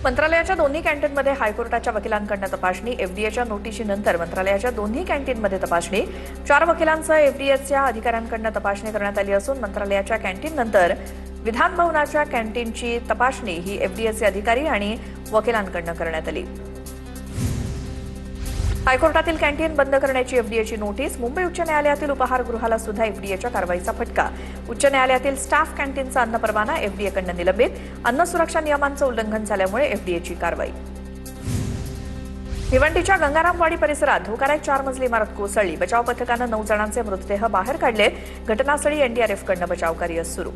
मंत्रालयाच्या दोन्ही कॅन्टीनमध्ये हायकोर्टाच्या वकिलांकडून तपासणी, एफडीएच्या नोटिशीनंतर मंत्रालयाच्या दोन्ही कॅन्टीनमध्ये तपासणी, 4 वकिलांसह एफडीएच्या अधिकाऱ्यांकडून तपासणी करण्यात आली असून मंत्रालयाच्या कॅन्टीननंतर विधान भवनाच्या कॅन्टीनची तपासणी ही एफडीएचे अधिकारी आणि वकिलांकडून करण्यात आली। हायकोर्टातील कॅन्टीन बंद करण्याची एफडीएची नोटीस, मुंबई उच्च न्यायालयातील उपहारगृहाला सुद्धा एफडीएच्या कारवाईचा फटका। उच्च न्यायालयातील स्टाफ कॅन्टीनचा अन्न परवाना एफडीएकडून निलंबित, अन्न सुरक्षा नियमांचं उल्लंघन झाल्यामुळे एफडीएची कारवाई। भिवंडीच्या गंगारामवाडी परिसरात धोकादायक 4 मजली इमारत कोसळली, बचाव पथकानं 9 जणांचे मृतदेह बाहेर काढले, घटनास्थळी एनडीआरएफकडून बचावकार्य सुरू।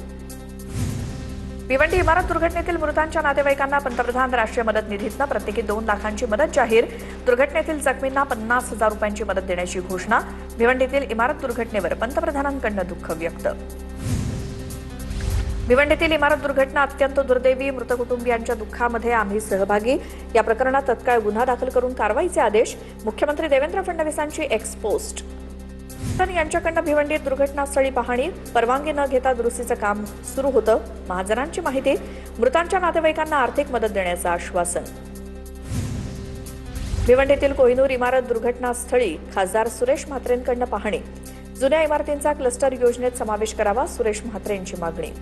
भिवंडी इमारत दुर्घटनेतील मृतांच्या नातेवाईकांना पंतप्रधान राष्ट्रीय मदत निधीतनं प्रत्येकी 2 लाखांची मदत जाहीर, दुर्घटनेतील जखमींना 50,000 रुपयांची मदत देण्याची घोषणा। भिवंडीतील इमारत दुर्घटनेवर पंतप्रधानांकडून दुःख व्यक्त। भिवंडीतील इमारत दुर्घटना अत्यंत दुर्दैवी, मृत कुटुंबियांच्या दुःखामध्ये आम्ही सहभागी, या प्रकरणात तत्काळ गुन्हा दाखल करून कारवाईचे आदेश। मुख्यमंत्री देवेंद्र फडणवीसांची एक्स पोस्ट। यांच्याकडून भिवंडीत दुर्घटनास्थळी पाहणी, परवानगी न घेता दुरुस्तीचं काम सुरू होतं, महाजनांची माहिती, मृतांच्या नातेवाईकांना आर्थिक मदत देण्याचं आश्वासन। भिवंडीतील कोहिनूर इमारत दुर्घटनास्थळी खासदार सुरेश म्हात्रेंकडून पाहणी, जुन्या इमारतींचा क्लस्टर योजनेत समावेश करावा, सुरेश म्हात्रेंची मागणी।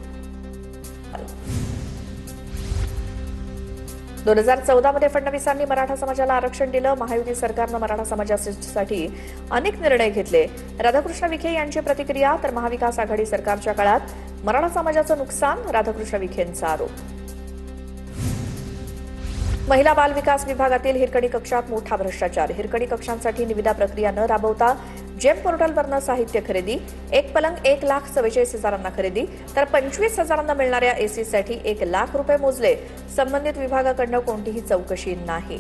2014 मध्ये फडणवीसांनी मराठा समाजाला आरक्षण दिलं, महायुती सरकारनं मराठा समाजासाठी अनेक निर्णय घेतले, राधाकृष्ण विखे यांची प्रतिक्रिया। तर महाविकास आघाडी सरकारच्या काळात मराठा समाजाचं नुकसान, राधाकृष्ण विखेंचा आरोप। महिला बाल विकास विभागातील हिरकणी कक्षात मोठा भ्रष्टाचार, हिरकणी कक्षांसाठी निविदा प्रक्रिया न राबवता जेम पोर्टलवरनं साहित्य खरेदी, 1 पलंग 1,44,000 खरेदी, तर 25,000 मिळणाऱ्या एसीसाठी 1 लाख रुपये मोजले, संबंधित विभागाकडून कोणतीही चौकशी नाही।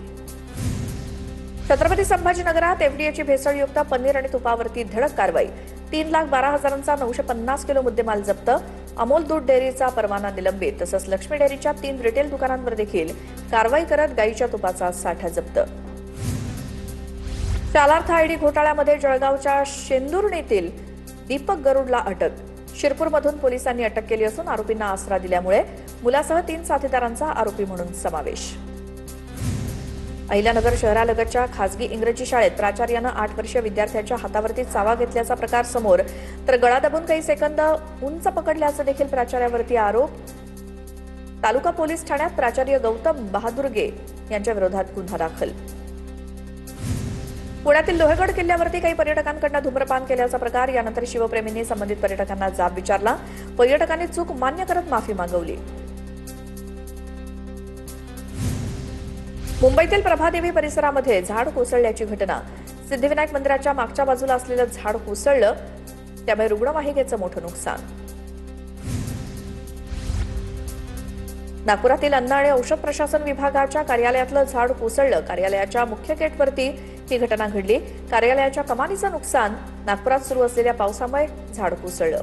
छत्रपती संभाजीनगरात एफडीएची भेसळयुक्त पनीर आणि तुपावरती धडक कारवाई, 3,12,000चा 950 किलो मुद्देमाल जप्त, अमोल दूध डेअरीचा परवाना निलंबित, तसंच लक्ष्मी डेअरीच्या 3 रिटेल दुकानांवर देखील कारवाई करत गाईच्या तुपाचा साठा जप्त। शालार्थ आयडी घोटाळ्यामध्ये जळगावच्या शेंदुर्णीतील दीपक गरुडला अटक, शिरपूरमधून पोलिसांनी अटक केली असून आरोपींना आसरा दिल्यामुळे मुलासह 3 साथीदारांचा आरोपी म्हणून समावेश। अहिल्यानगर शहरालगतच्या खासगी इंग्रजी शाळेत प्राचार्यानं 8 वर्षीय विद्यार्थ्याच्या हातावरती चावा घेतल्याचा प्रकार समोर, तर गळा दाबून काही सेकंद उंच पकडल्याचा देखील प्राचार्यावरती आरोप। तालुका पोलीस ठाण्यात प्राचार्य गौतम बहादुरगे यांच्या विरोधात गुन्हा दाखल। पुण्यातील लोहेगड किल्ल्यावरती काही पर्यटकांकडून धूम्रपान केल्याचा प्रकार, यानंतर शिवप्रेमींनी संबंधित पर्यटकांना जाब विचारला, पर्यटकांनी चूक मान्य करत माफी मागवली। मुंबईतील प्रभादेवी परिसरामध्ये झाड कोसळल्याची घटना, सिद्धिविनायक मंदिराच्या मागच्या बाजूला असलेलं झाड कोसळलं, त्यामुळे रुग्णवाहिकेचं मोठं नुकसान। नागपुरातील अन्न आणि औषध प्रशासन विभागाच्या कार्यालयातलं झाड कोसळलं, कार्यालयाच्या मुख्य गेटवरती ही घटना घडली, कार्यालयाच्या कमानीचं नुकसान, नागपुरात सुरू असलेल्या पावसामुळे झाड कोसळलं।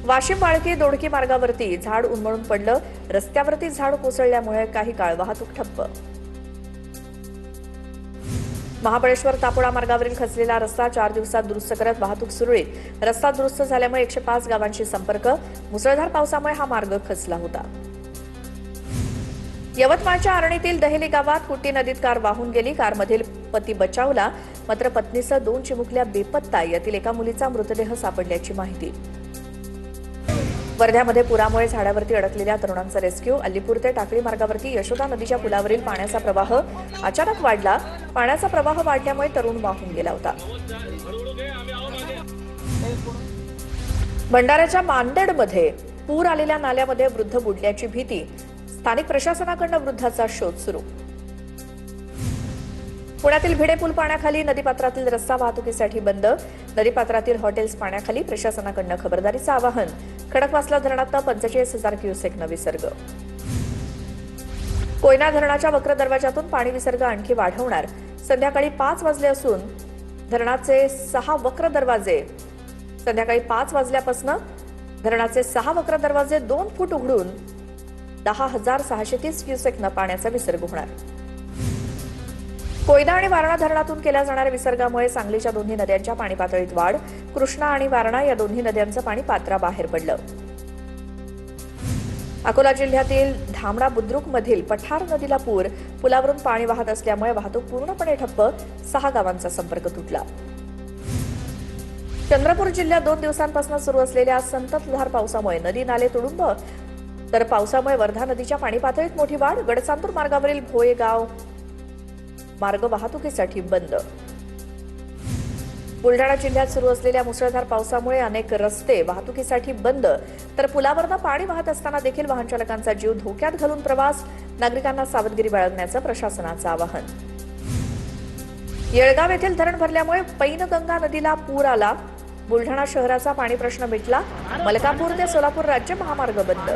वाशिम वाळकी दोडकी मार्गावरती झाड उन्मळून पडलं, रस्त्यावरती झाड कोसळल्यामुळे काही काळ वाहतूक ठप्प। महाबळेश्वर तापोळा मार्गावरील खचलेला रस्ता 4 दिवसात दुरुस्त करत वाहतूक सुरळीत, रस्ता दुरुस्त झाल्यामुळे 105 गावांशी संपर्क, मुसळधार पावसामुळे हा मार्ग खचला होता। यवतमाळच्या आरणीतील दहेली गावात कुट्टी नदीत कार वाहून गेली, कारमधील पती बचावला, मात्र पत्नीसह 2 चिमुकल्या बेपत्ता, यातील एका मुलीचा मृतदेह सापडल्याची माहिती। वर्ध्यामध्ये पुरामुळे झाडावरती अडकलेल्या तरुणांचा रेस्क्यू, अल्लीपूर ते टाकळी मार्गावरती यशोदा नदीच्या पुलावरील पाण्याचा प्रवाह अचानक वाढला, पाण्याचा प्रवाह वाढल्यामुळे तरुण वाहून गेला होता। भंडाऱ्याच्या मांदेडमध्ये पूर आलेल्या नाल्यामध्ये वृद्ध बुडल्याची भीती, स्थानिक प्रशासनाकडून वृद्धाचा शोध सुरू। पुण्यातील भिडे पूल पाण्याखाली, नदीपात्रातील रस्ता वाहतुकीसाठी बंद, नदीपात्रातील हॉटेल्स पाण्याखाली, प्रशासनाकडून खबरदारीचं आवाहन, खडकवासला धरणात 45,000 क्युसेकनं विसर्ग। कोयना धरणाच्या वक्र दरवाजातून पाणी विसर्ग आणखी वाढवणार, संध्याकाळी 5 वाजले असून धरणाचे 6 वक्र दरवाजे, संध्याकाळी 5 वाजल्यापासून धरणाचे 6 वक्र दरवाजे 2 फूट उघडून 10,630 क्युसेकनं पाण्याचा विसर्ग होणार। कोयना आणि वारणा धरणातून केल्या जाणाऱ्या विसर्गामुळे सांगलीच्या दोन्ही नद्यांच्या पाणी पातळीत वाढ, कृष्णा आणि वारणा या दोन्ही नद्यांचं पाणी पात्राबाहेर पडलं। अकोला जिल्ह्यातील धामणा बुद्रुक मधील पठार नदीला पूर, पुलावरून पाणी वाहत असल्यामुळे वाहतूक पूर्णपणे ठप्प, 6 गावांचा संपर्क तुटला. चंद्रपूर जिल्ह्यात 2 दिवसांपासून सुरू असलेल्या संततधार पावसामुळे नदी नाले तुडुंब, तर पावसामुळे वर्धा नदीच्या पाणी पातळीत मोठी वाढ. गडचांतूर मार्गावरील भोयेगाव मार्ग वाहतुकीसाठी बंद. बुलढाणा जिल्ह्यात सुरू असलेल्या मुसळधार पावसामुळे अनेक रस्ते वाहतुकीसाठी बंद, तर पुलावरनं पाणी वाहत असताना देखील वाहन चालकांचा जीव धोक्यात घालून प्रवास. नागरिकांना सावधगिरी बाळगण्याचं प्रशासनाचं आवाहन. येळगाव येथील धरण भरल्यामुळे पैनगंगा नदीला पूर आला. बुलढाणा शहराचा पाणी प्रश्न मिटला. मलकापूर ते सोलापूर राज्य महामार्ग बंद.